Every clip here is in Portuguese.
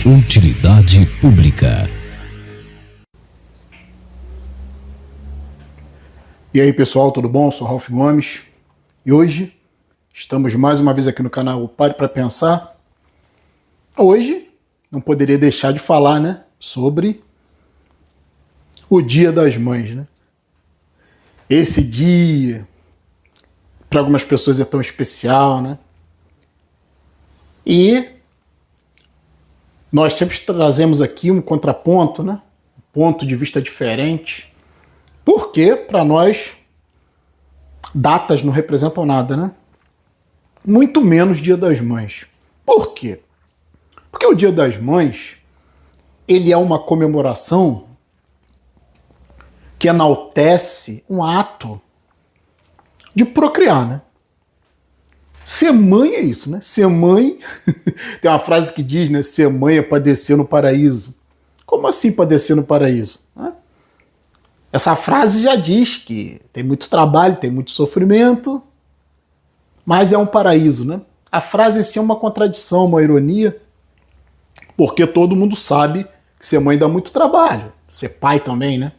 Utilidade pública. E aí pessoal, tudo bom? Eu sou Ralf Gomes e hoje estamos mais uma vez aqui no canal Pare para Pensar. Hoje não poderia deixar de falar, né, sobre o Dia das Mães, né? Esse dia, para algumas pessoas é tão especial, né? E nós sempre trazemos aqui um contraponto, né? Um ponto de vista diferente. Porque, para nós, datas não representam nada, né? Muito menos Dia das Mães. Por quê? Porque o Dia das Mães, ele é uma comemoração que enaltece um ato de procriar, né? Ser mãe é isso, né? Ser mãe... Tem uma frase que diz, né? Ser mãe é padecer no paraíso. Como assim padecer no paraíso? Essa frase já diz que tem muito trabalho, tem muito sofrimento, mas é um paraíso, né? A frase em si é uma contradição, uma ironia, porque todo mundo sabe que ser mãe dá muito trabalho. Ser pai também, né?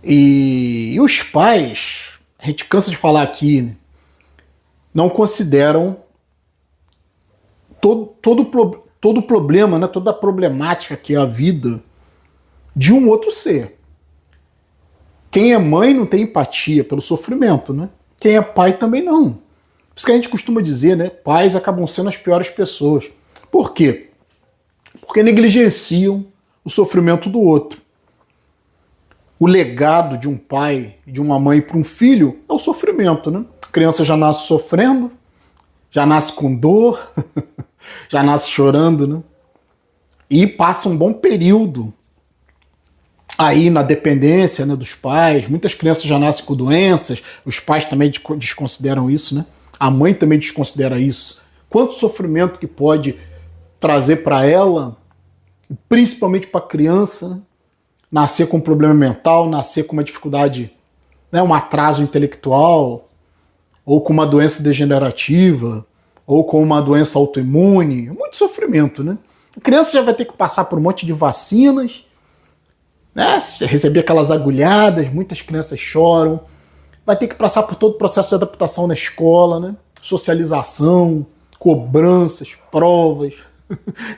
E os pais, a gente cansa de falar aqui, né? Não consideram todo o problema, né? Toda a problemática que é a vida de um outro ser. Quem é mãe não tem empatia pelo sofrimento, né? Quem é pai também não. Por isso que a gente costuma dizer, né? Pais acabam sendo as piores pessoas. Por quê? Porque negligenciam o sofrimento do outro. O legado de um pai e de uma mãe para um filho é o sofrimento, né? A criança já nasce sofrendo, já nasce com dor, já nasce chorando, né? E passa um bom período aí na dependência, né, dos pais. Muitas crianças já nascem com doenças, os pais também desconsideram isso, né? A mãe também desconsidera isso. Quanto sofrimento que pode trazer para ela, principalmente para a criança, né? Nascer com um problema mental, nascer com uma dificuldade, né, um atraso intelectual, ou com uma doença degenerativa, ou com uma doença autoimune. Muito sofrimento, né? A criança já vai ter que passar por um monte de vacinas, né? Receber aquelas agulhadas, muitas crianças choram, vai ter que passar por todo o processo de adaptação na escola, né? Socialização, cobranças, provas.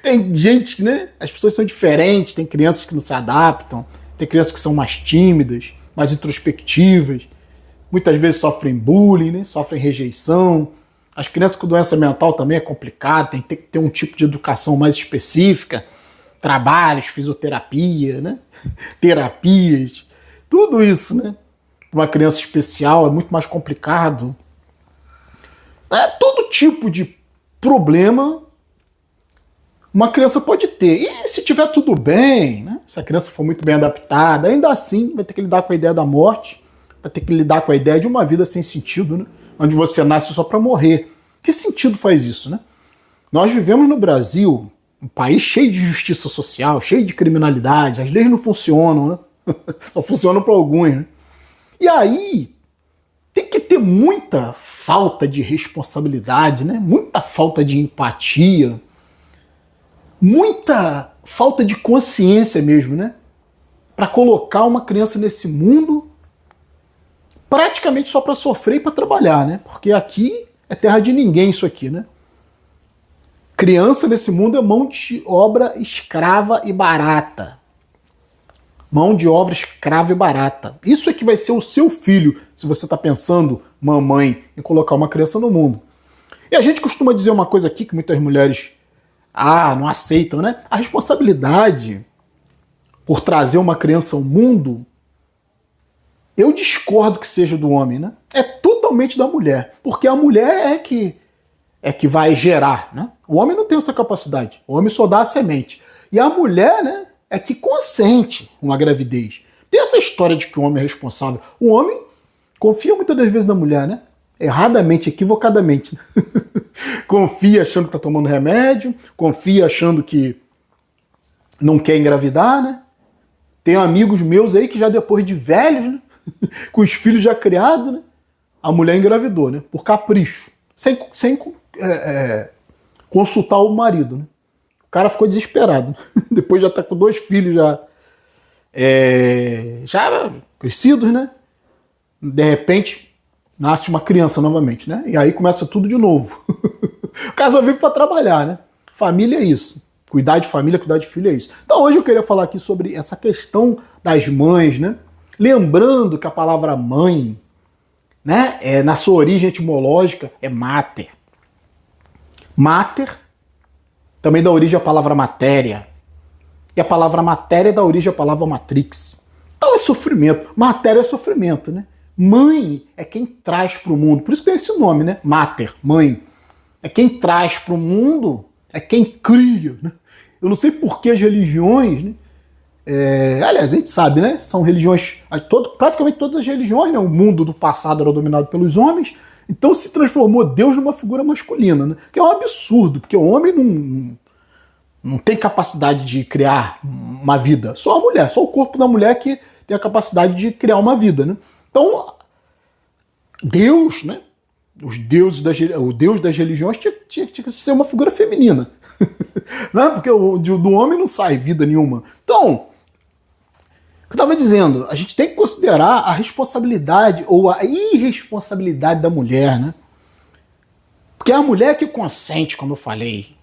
Tem gente, né? As pessoas são diferentes, tem crianças que não se adaptam, tem crianças que são mais tímidas, mais introspectivas, muitas vezes sofrem bullying, né? Sofrem rejeição. As crianças com doença mental também é complicado, tem que ter um tipo de educação mais específica, trabalhos, fisioterapia, né? Terapias, tudo isso, né? Uma criança especial é muito mais complicado. Todo tipo de problema uma criança pode ter. E se tiver tudo bem, né? Se a criança for muito bem adaptada, ainda assim vai ter que lidar com a ideia da morte, vai ter que lidar com a ideia de uma vida sem sentido, né? Onde você nasce só para morrer. Que sentido faz isso, né? Nós vivemos no Brasil, um país cheio de injustiça social, cheio de criminalidade, as leis não funcionam, né? Só funcionam para alguns, né? E aí tem que ter muita falta de responsabilidade, né? Muita falta de empatia, muita falta de consciência mesmo, né? Para colocar uma criança nesse mundo praticamente só para sofrer e para trabalhar, né? Porque aqui é terra de ninguém isso aqui, né? Criança nesse mundo é mão de obra escrava e barata. Mão de obra escrava e barata. Isso é que vai ser o seu filho, se você está pensando, mamãe, em colocar uma criança no mundo. E a gente costuma dizer uma coisa aqui que muitas mulheres não aceitam, né? A responsabilidade por trazer uma criança ao mundo, eu discordo que seja do homem, né? É totalmente da mulher. Porque a mulher é que vai gerar, né? O homem não tem essa capacidade. O homem só dá a semente. E a mulher, né, é que consente uma gravidez. Tem essa história de que o homem é responsável. O homem confia muitas das vezes na mulher, né? Erradamente, equivocadamente. Confia achando que tá tomando remédio, confia achando que não quer engravidar, né? Tem amigos meus aí que já depois de velhos, né? Com os filhos já criados, né? A mulher engravidou, né? Por capricho. Sem consultar o marido, né? cara ficou desesperado. Depois já tá com 2 filhos já crescidos, né? De repente, nasce uma criança novamente, né? E aí começa tudo de novo. O cara só vive para trabalhar, né? Família é isso. Cuidar de família, cuidar de filho é isso. Então hoje eu queria falar aqui sobre essa questão das mães, né? Lembrando que a palavra mãe, né, na sua origem etimológica, é mater. Mater também dá origem à palavra matéria. E a palavra matéria dá origem à palavra matrix. Então é sofrimento. Matéria é sofrimento, né? Mãe é quem traz para o mundo. Por isso que tem esse nome, né? Mater, mãe. É quem traz para o mundo, é quem cria, né? Eu não sei por que as religiões, né? Aliás, a gente sabe, né? São religiões, praticamente todas as religiões, né? O mundo do passado era dominado pelos homens, então se transformou Deus numa figura masculina, né? Que é um absurdo, porque o homem não tem capacidade de criar uma vida. Só a mulher, só o corpo da mulher que tem a capacidade de criar uma vida, né? Então, Deus, né? O Deus das religiões tinha que ser uma figura feminina. Né? Porque do homem não sai vida nenhuma. Então, o que eu estava dizendo, a gente tem que considerar a responsabilidade ou a irresponsabilidade da mulher, né? Porque é a mulher que consente, como eu falei,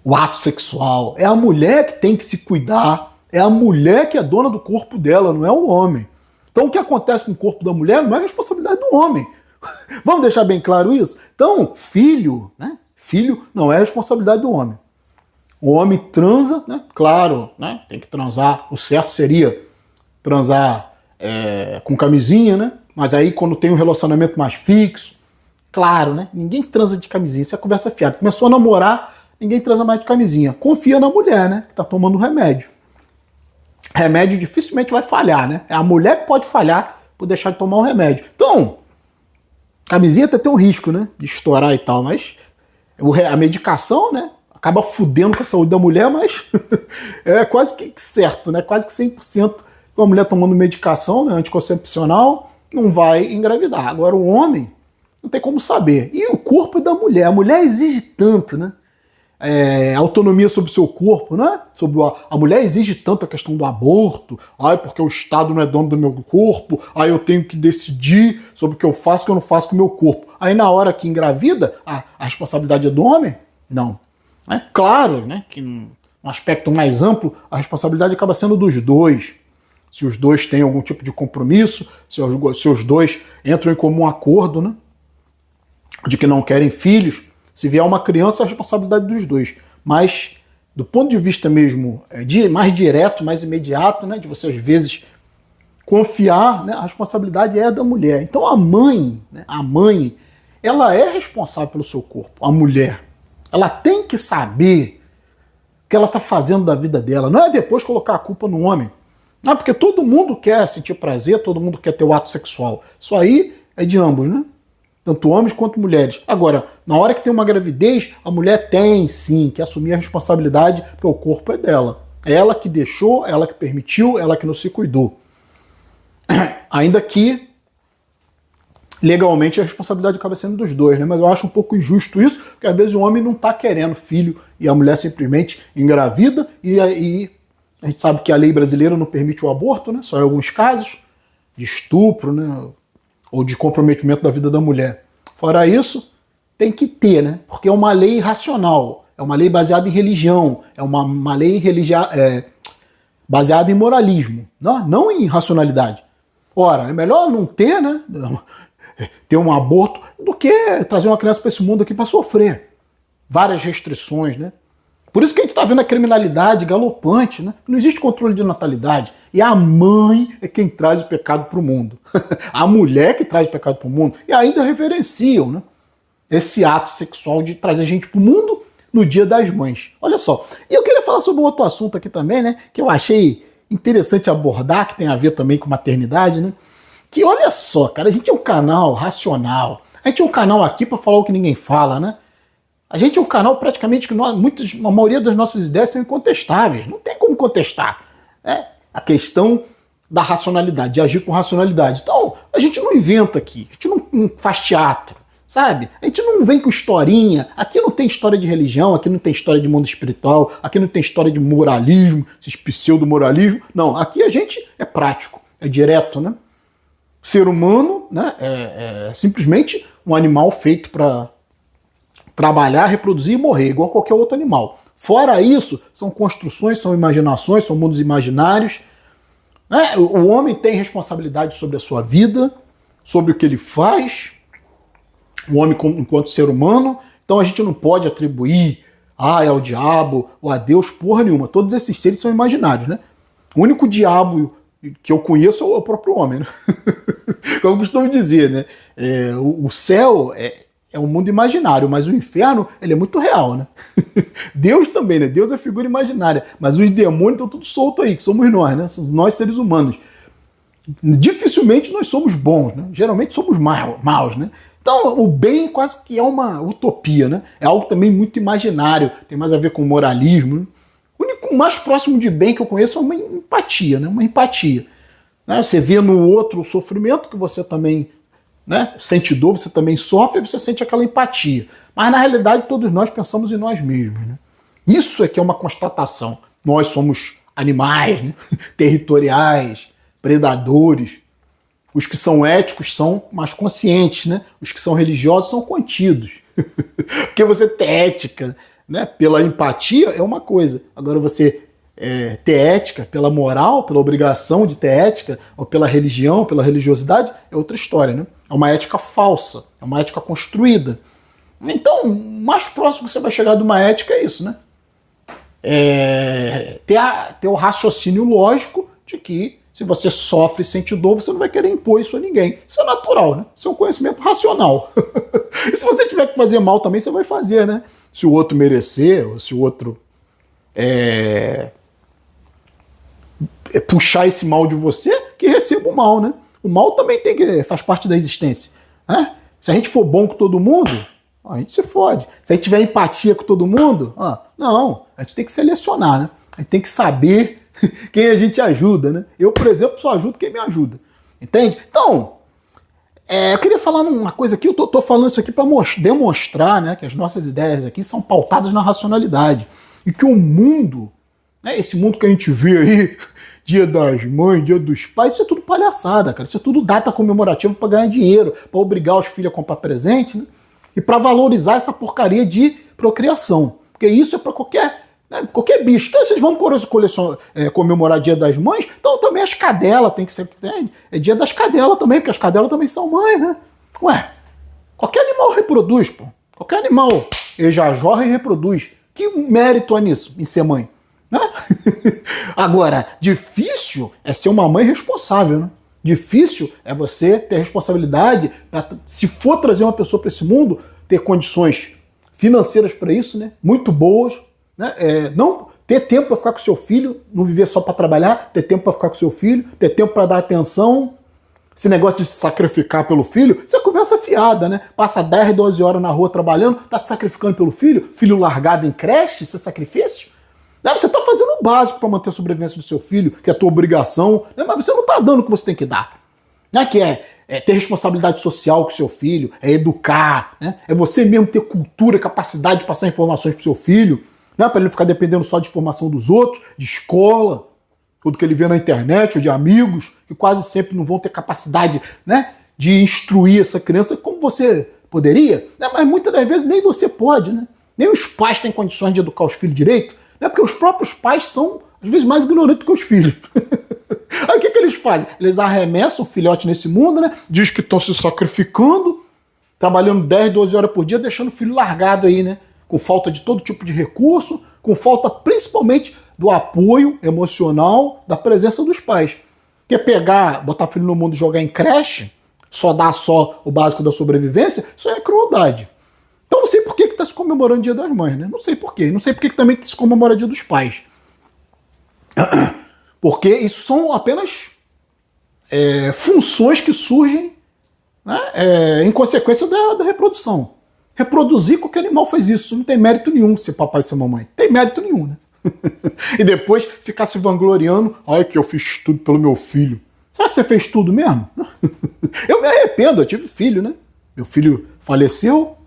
o ato sexual. É a mulher que tem que se cuidar. É a mulher que é dona do corpo dela, não é o homem. Então o que acontece com o corpo da mulher não é responsabilidade do homem. Vamos deixar bem claro isso? Então, filho, né? Filho não é responsabilidade do homem. O homem transa, né? Claro, né? Tem que transar. O certo seria transar com camisinha, né? Mas aí quando tem um relacionamento mais fixo, claro, né? Ninguém transa de camisinha, isso é conversa fiada. Começou a namorar, ninguém transa mais de camisinha. Confia na mulher, né? Que tá tomando remédio. Remédio dificilmente vai falhar, né? É a mulher que pode falhar por deixar de tomar o remédio. Então, camisinha até tem um risco, né? De estourar e tal, mas a medicação, né? Acaba fudendo com a saúde da mulher, mas é quase que certo, né? Quase que 100% com a mulher tomando medicação, né, anticoncepcional, não vai engravidar. Agora o homem não tem como saber. E o corpo é da mulher. A mulher exige tanto, né? Autonomia sobre o seu corpo, né? A mulher exige tanto a questão do aborto. Porque o Estado não é dono do meu corpo. Eu tenho que decidir sobre o que eu faço e o que eu não faço com o meu corpo. Aí na hora que engravida, a responsabilidade é do homem? Não. Claro, né, que num aspecto mais amplo, a responsabilidade acaba sendo dos dois. Se os dois têm algum tipo de compromisso, se os dois entram em comum acordo, né, de que não querem filhos, se vier uma criança, a responsabilidade dos dois. Mas, do ponto de vista mesmo mais direto, mais imediato, né, de você às vezes confiar, né, a responsabilidade é da mulher. Então a mãe, ela é responsável pelo seu corpo, a mulher. Ela tem que saber o que ela está fazendo da vida dela. Não é depois colocar a culpa no homem. Não, porque todo mundo quer sentir prazer, todo mundo quer ter o ato sexual. Isso aí é de ambos, né? Tanto homens quanto mulheres. Agora, na hora que tem uma gravidez, a mulher tem sim que assumir a responsabilidade, porque o corpo é dela. É ela que deixou, ela que permitiu, ela que não se cuidou. Ainda que legalmente a responsabilidade acaba sendo dos dois, né? Mas eu acho um pouco injusto isso, porque às vezes o homem não está querendo filho e a mulher simplesmente engravida e a gente sabe que a lei brasileira não permite o aborto, né? Só em alguns casos de estupro, né? Ou de comprometimento da vida da mulher. Fora isso, tem que ter, né? Porque é uma lei racional, é uma lei baseada em religião, é uma lei baseada em moralismo, não em racionalidade. Ora, é melhor não ter, né? Ter um aborto, do que trazer uma criança para esse mundo aqui para sofrer. Várias restrições, né? Por isso que a gente está vendo a criminalidade galopante, né? Não existe controle de natalidade. E a mãe é quem traz o pecado para o mundo. A mulher que traz o pecado para o mundo. E ainda reverenciam, né, esse ato sexual de trazer gente para o mundo no Dia das Mães. Olha só. E eu queria falar sobre um outro assunto aqui também, né? Que eu achei interessante abordar, que tem a ver também com maternidade, né? Que olha só, cara, a gente é um canal racional. A gente é um canal aqui para falar o que ninguém fala, né? A gente é um canal praticamente que a maioria das nossas ideias são incontestáveis. Não tem como contestar. A questão da racionalidade, de agir com racionalidade. Então, a gente não inventa aqui, a gente não faz teatro, sabe? A gente não vem com historinha. Aqui não tem história de religião, aqui não tem história de mundo espiritual, aqui não tem história de moralismo, esses pseudo-moralismo. Não, aqui a gente é prático, é direto, né? O ser humano, né, é simplesmente um animal feito para trabalhar, reproduzir e morrer, igual qualquer outro animal. Fora isso, são construções, são imaginações, são mundos imaginários. Né? O homem tem responsabilidade sobre a sua vida, sobre o que ele faz, o homem enquanto ser humano. Então a gente não pode atribuir ao diabo ou a Deus porra nenhuma. Todos esses seres são imaginários, né? O único diabo que eu conheço é o próprio homem, né? Como eu costumo dizer, né? O céu é um mundo imaginário, mas o inferno ele é muito real, né? Deus também, né? Deus é figura imaginária, mas os demônios estão tudo solto aí, que somos nós, né? Somos nós seres humanos. Dificilmente nós somos bons, né? Geralmente somos maus, né? Então o bem quase que é uma utopia, né? É algo também muito imaginário, tem mais a ver com moralismo, né? O único mais próximo de bem que eu conheço é uma empatia, né? Uma empatia. Né? Você vê no outro o sofrimento que você também, né, sente dor, você também sofre, e você sente aquela empatia. Mas na realidade todos nós pensamos em nós mesmos. Né? Isso é que é uma constatação. Nós somos animais, né? Territoriais, predadores. Os que são éticos são mais conscientes, né? Os que são religiosos são contidos. Porque você ter ética, né, pela empatia é uma coisa. Agora você ter ética pela moral, pela obrigação de ter ética, ou pela religião, pela religiosidade, é outra história, né? É uma ética falsa, é uma ética construída. Então, o mais próximo que você vai chegar de uma ética é isso, né? Ter o raciocínio lógico de que se você sofre e sente dor, você não vai querer impor isso a ninguém. Isso é natural, né? Isso é um conhecimento racional. E se você tiver que fazer mal também, você vai fazer, né? Se o outro merecer, ou se o outro puxar esse mal de você, que receba o mal, né? O mal também faz parte da existência. Né? Se a gente for bom com todo mundo, a gente se fode. Se a gente tiver empatia com todo mundo, não, a gente tem que selecionar, né? A gente tem que saber quem a gente ajuda, né? Eu, por exemplo, só ajudo quem me ajuda. Entende? Então, eu queria falar uma coisa aqui, eu tô falando isso aqui para demonstrar, né, que as nossas ideias aqui são pautadas na racionalidade. E que o mundo, né, esse mundo que a gente vê aí, Dia das Mães, Dia dos Pais, isso é tudo palhaçada, cara. Isso é tudo data comemorativa para ganhar dinheiro, para obrigar os filhos a comprar presente, né? E para valorizar essa porcaria de procriação. Porque isso é para qualquer bicho. Então, vocês vão comemorar Dia das Mães, então também as cadelas tem que ser. É Dia das Cadelas também, porque as cadelas também são mães, né? Ué, qualquer animal reproduz, pô. Qualquer animal já jorra e reproduz. Que mérito há nisso, em ser mãe? Né? Agora, difícil é ser uma mãe responsável, né? Difícil é você ter responsabilidade para, se for trazer uma pessoa para esse mundo, ter condições financeiras para isso, né? Muito boas, né? Não ter tempo para ficar com seu filho, não viver só para trabalhar, ter tempo para ficar com seu filho, ter tempo para dar atenção. Esse negócio de se sacrificar pelo filho, isso é conversa fiada, né? Passa 10, 12 horas na rua trabalhando, tá se sacrificando pelo filho largado em creche, isso é sacrifício? Você está fazendo o básico para manter a sobrevivência do seu filho, que é a tua obrigação, né? Mas você não está dando o que você tem que dar. Né? Que é ter responsabilidade social com o seu filho, é educar, né? É você mesmo ter cultura, capacidade de passar informações para o seu filho, né? Para ele não ficar dependendo só de informação dos outros, de escola, ou do que ele vê na internet, ou de amigos, que quase sempre não vão ter capacidade, né, de instruir essa criança como você poderia, né? Mas muitas das vezes nem você pode, né? Nem os pais têm condições de educar os filhos direito, né? Porque os próprios pais são, às vezes, mais ignorantes que os filhos. Aí o que eles fazem? Eles arremessam o filhote nesse mundo, né? Diz que estão se sacrificando, trabalhando 10, 12 horas por dia, deixando o filho largado aí, né? Com falta de todo tipo de recurso, com falta principalmente do apoio emocional, da presença dos pais. Quer pegar, botar filho no mundo e jogar em creche, só dar só o básico da sobrevivência, isso é crueldade. Então não sei por que está se comemorando o Dia das Mães, né? Não sei por quê. Não sei por que também se comemora o Dia dos Pais. Porque isso são apenas funções que surgem, né, em consequência da reprodução. Reproduzir, qualquer animal faz isso. Não tem mérito nenhum ser papai e ser mamãe. Não tem mérito nenhum, né? E depois ficar se vangloriando. Ai, que eu fiz tudo pelo meu filho. Será que você fez tudo mesmo? Eu me arrependo, eu tive filho, né? Meu filho faleceu.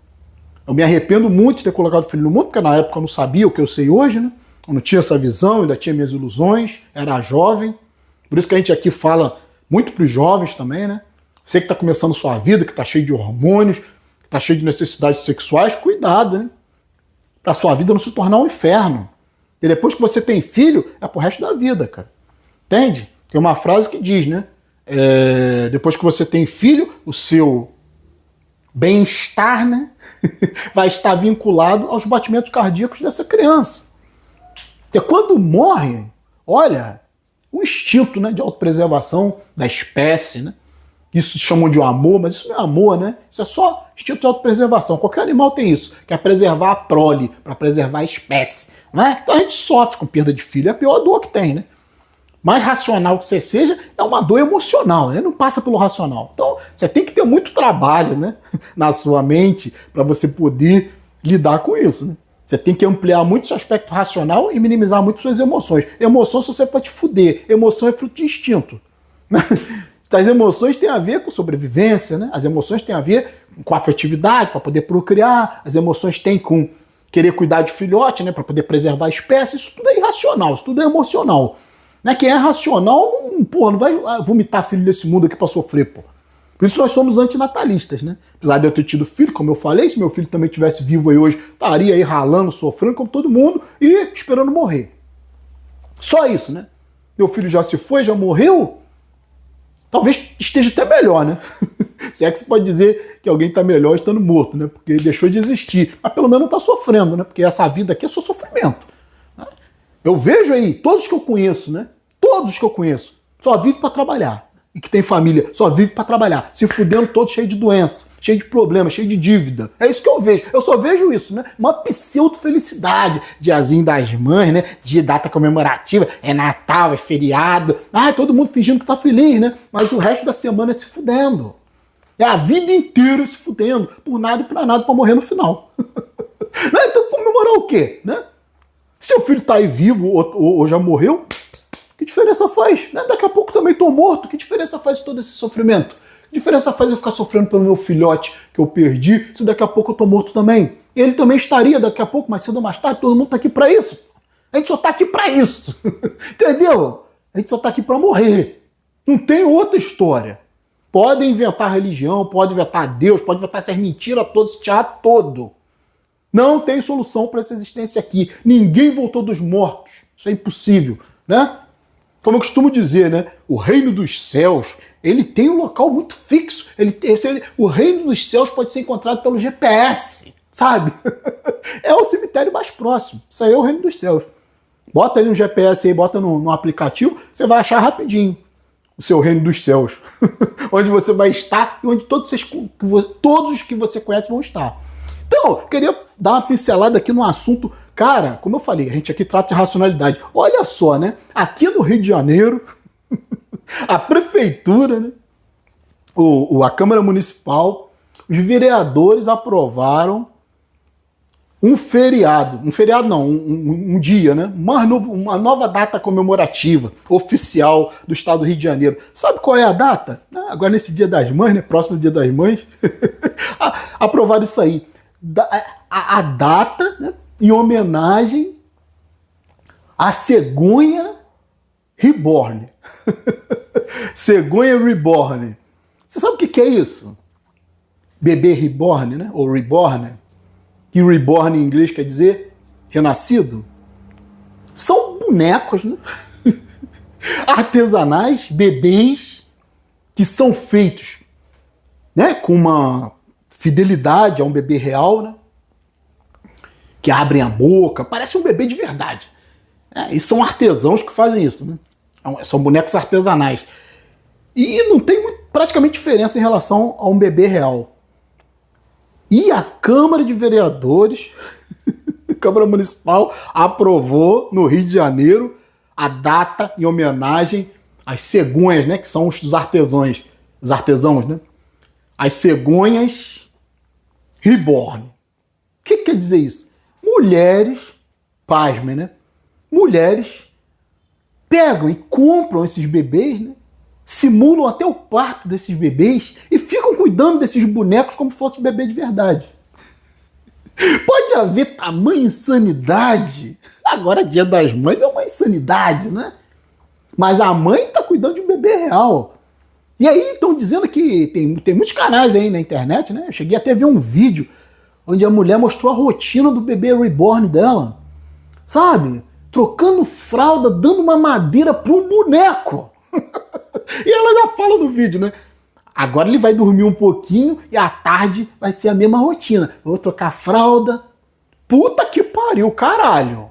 Eu me arrependo muito de ter colocado o filho no mundo, porque na época eu não sabia o que eu sei hoje, né? Eu não tinha essa visão, ainda tinha minhas ilusões, era jovem. Por isso que a gente aqui fala muito para os jovens também, né? Você que está começando sua vida, que está cheio de hormônios, que está cheio de necessidades sexuais, cuidado, né? Para sua vida não se tornar um inferno. E depois que você tem filho, é pro resto da vida, cara. Entende? Tem uma frase que diz, né? Depois que você tem filho, o seu bem-estar, né? vai estar vinculado aos batimentos cardíacos dessa criança. Porque quando morre, olha, o instinto, né, de autopreservação da espécie, né? Isso chamam de amor, mas isso não é amor, né? Isso é só instinto de autopreservação. Qualquer animal tem isso, que é preservar a prole, para preservar a espécie. Não é? Então a gente sofre com perda de filho, é a pior dor que tem, né? Mais racional que você seja, é uma dor emocional, né? Não passa pelo racional. Então você tem que ter muito trabalho, né, na sua mente para você poder lidar com isso, né? Você tem que ampliar muito seu aspecto racional e minimizar muito suas emoções. Emoção só serve para te fuder. Emoção é fruto de instinto. As emoções têm a ver com sobrevivência, né? As emoções têm a ver com afetividade, para poder procriar. As emoções têm com querer cuidar de filhote, né, para poder preservar a espécie. Isso tudo é irracional, isso tudo é emocional. Né? Quem é racional não vai vomitar filho desse mundo aqui para sofrer, pô. Por isso nós somos antinatalistas, né? Apesar de eu ter tido filho, como eu falei, se meu filho também estivesse vivo aí hoje, estaria aí ralando, sofrendo como todo mundo e esperando morrer. Só isso, né? Meu filho já se foi, já morreu, talvez esteja até melhor, né? Se é que se pode dizer que alguém está melhor estando morto, né? Porque ele deixou de existir. Mas pelo menos não está sofrendo, né? Porque essa vida aqui é só sofrimento. Eu vejo aí, todos que eu conheço, né? Todos que eu conheço, só vivem para trabalhar. E que tem família, só vive para trabalhar. Se fudendo todo cheio de doença, cheio de problemas, cheio de dívida. É isso que eu vejo. Eu só vejo isso, né? Uma pseudo-felicidade. Diazinho das mães, né? De data comemorativa. É Natal, é feriado. Todo mundo fingindo que tá feliz, né? Mas o resto da semana é se fudendo. É a vida inteira se fudendo. Por nada e pra nada pra morrer no final. Então comemorar o quê, né? Seu filho tá aí vivo ou já morreu, que diferença faz? Né? Daqui a pouco também tô morto, que diferença faz todo esse sofrimento? Que diferença faz eu ficar sofrendo pelo meu filhote que eu perdi, se daqui a pouco eu tô morto também? Ele também estaria daqui a pouco, mais cedo ou mais tarde, todo mundo tá aqui pra isso. A gente só tá aqui pra isso. Entendeu? A gente só tá aqui pra morrer. Não tem outra história. Podem inventar religião, pode inventar Deus, pode inventar essas mentiras todas, esse teatro todo. Não tem solução para essa existência aqui. Ninguém voltou dos mortos. Isso é impossível, né? Como eu costumo dizer, né? O reino dos céus, ele tem um local muito fixo. O reino dos céus pode ser encontrado pelo GPS, sabe? É o cemitério mais próximo. Isso aí é o reino dos céus. Bota aí no GPS aí, bota no aplicativo, você vai achar rapidinho o seu reino dos céus. Onde você vai estar e onde todos os que você conhece vão estar. Então, eu queria dar uma pincelada aqui no assunto. Cara, como eu falei, a gente aqui trata de racionalidade. Olha só, né? Aqui no Rio de Janeiro, a prefeitura, né? A Câmara Municipal, os vereadores aprovaram um feriado. Um feriado não, um dia, né? Uma nova data comemorativa oficial do estado do Rio de Janeiro. Sabe qual é a data? Agora nesse Dia das Mães, né? Próximo Dia das Mães. Aprovaram isso aí. A data, né, em homenagem à cegonha reborn. Cegonha reborn. Você sabe o que é isso? Bebê reborn, né? Ou reborn. Que reborn em inglês quer dizer renascido. São bonecos, né? Artesanais, bebês, que são feitos, né, com uma fidelidade a um bebê real, né? Que abrem a boca, parece um bebê de verdade. E são artesãos que fazem isso, né? São bonecos artesanais. E não tem praticamente diferença em relação a um bebê real. E a Câmara de Vereadores, Câmara Municipal, aprovou no Rio de Janeiro a data em homenagem às cegonhas, né? Que são os artesãos, né? As cegonhas reborn. O que quer dizer isso? Mulheres, pasmem, né? Mulheres pegam e compram esses bebês, né? Simulam até o parto desses bebês e ficam com cuidando desses bonecos como se fosse um bebê de verdade. Pode haver tamanha insanidade. Agora, Dia das Mães é uma insanidade, né? Mas a mãe está cuidando de um bebê real. E aí estão dizendo que tem muitos canais aí na internet, né? Eu cheguei até a ver um vídeo onde a mulher mostrou a rotina do bebê reborn dela. Sabe? Trocando fralda, dando uma madeira para um boneco. E ela já fala no vídeo, né? Agora ele vai dormir um pouquinho e à tarde vai ser a mesma rotina. Eu vou trocar fralda. Puta que pariu, caralho.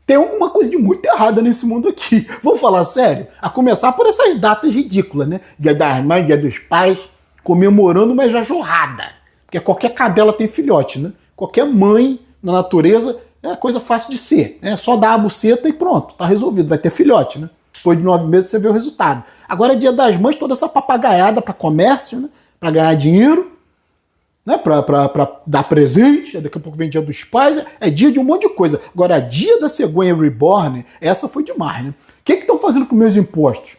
Tem alguma coisa de muito errada nesse mundo aqui. Vamos falar sério? A começar por essas datas ridículas, né? Dia das Mães, Dia dos Pais, comemorando uma jorrada. Porque qualquer cadela tem filhote, né? Qualquer mãe na natureza é coisa fácil de ser. É só dar a buceta e pronto, tá resolvido. Vai ter filhote, né? Depois de 9 meses você vê o resultado. Agora é Dia das Mães, toda essa papagaiada para comércio, né? Para ganhar dinheiro, né? Para dar presente. Daqui a pouco vem Dia dos Pais. É dia de um monte de coisa. Agora, Dia da Cegonha Reborn, essa foi demais, né? O que estão fazendo com meus impostos?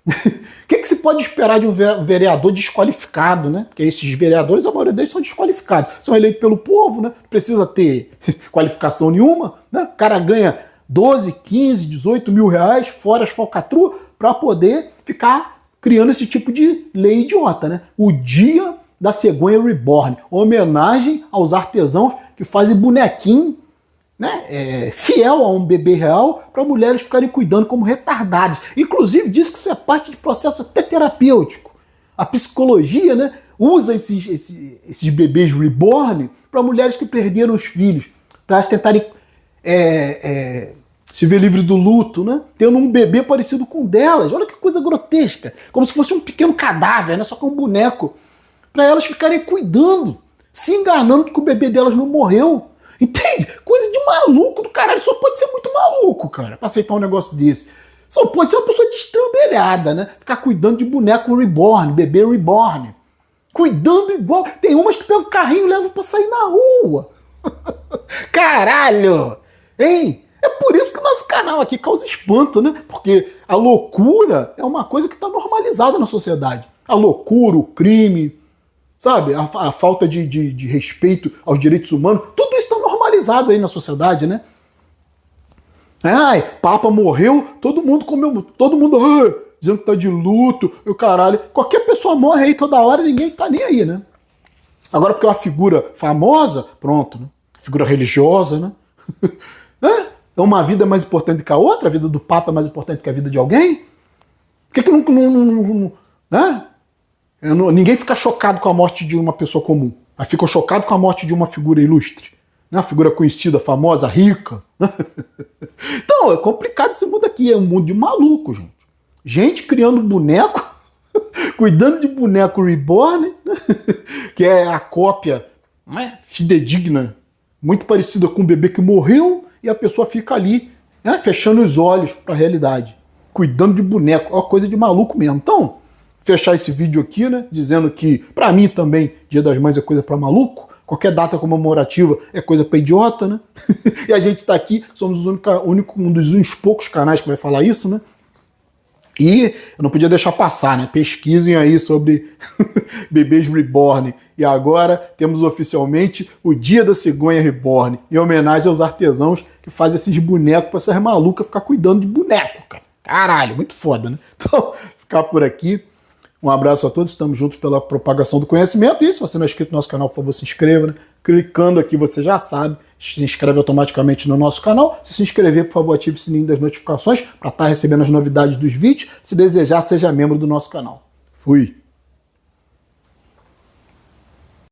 O que se pode esperar de um vereador desqualificado, né? Porque esses vereadores, a maioria deles são desqualificados. São eleitos pelo povo, né? Não precisa ter qualificação nenhuma, né? O cara ganha 12, 15, 18 mil reais, fora as falcatruas, para poder ficar criando esse tipo de lei idiota, né? O Dia da Cegonha Reborn, homenagem aos artesãos que fazem bonequinho, né, fiel a um bebê real, para mulheres ficarem cuidando como retardadas. Inclusive diz que isso é parte de processo até terapêutico. A psicologia, né, usa esses bebês reborn para mulheres que perderam os filhos, para elas tentarem se ver livre do luto, né? Tendo um bebê parecido com o delas. Olha que coisa grotesca. Como se fosse um pequeno cadáver, né? Só com um boneco. Para elas ficarem cuidando, se enganando que o bebê delas não morreu. Entende? Coisa de maluco do caralho. Só pode ser muito maluco, cara, pra aceitar um negócio desse. Só pode ser uma pessoa destrambelhada, né? Ficar cuidando de boneco reborn, bebê reborn. Cuidando igual. Tem umas que pegam o carrinho e levam pra sair na rua. Caralho! Hein? É por isso que nosso canal aqui causa espanto, né? Porque a loucura é uma coisa que está normalizada na sociedade. A loucura, o crime, sabe? A falta de respeito aos direitos humanos, tudo isso está normalizado aí na sociedade, né? Ai, Papa morreu, todo mundo comeu, todo mundo dizendo que tá de luto, e o caralho. Qualquer pessoa morre aí toda hora e ninguém tá nem aí, né? Agora porque é uma figura famosa, pronto, né? Figura religiosa, né? É uma vida mais importante que a outra? A vida do Papa é mais importante que a vida de alguém? Por que não né? Ninguém fica chocado com a morte de uma pessoa comum. Mas fica chocado com a morte de uma figura ilustre. Né? Uma figura conhecida, famosa, rica. Então, é complicado esse mundo aqui. É um mundo de maluco, gente. Gente criando boneco, cuidando de boneco reborn, que é a cópia, né, fidedigna, muito parecida com um bebê que morreu, e a pessoa fica ali, né, fechando os olhos para a realidade, cuidando de boneco. É uma coisa de maluco mesmo. Então, fechar esse vídeo aqui, né, dizendo que, para mim também, Dia das Mães é coisa para maluco, qualquer data comemorativa é coisa para idiota, né? E a gente está aqui, somos um dos poucos canais que vai falar isso, né? E eu não podia deixar passar, né? Pesquisem aí sobre bebês reborn. E agora temos oficialmente o Dia da Cegonha Reborn, em homenagem aos artesãos que fazem esses bonecos para essas malucas ficar cuidando de boneco, cara. Caralho, muito foda, né? Então, ficar por aqui. Um abraço a todos, estamos juntos pela propagação do conhecimento. E se você não é inscrito no nosso canal, por favor, se inscreva, né? Clicando aqui, você já sabe, se inscreve automaticamente no nosso canal. Se inscrever, por favor, ative o sininho das notificações para estar recebendo as novidades dos vídeos. Se desejar, seja membro do nosso canal. Fui!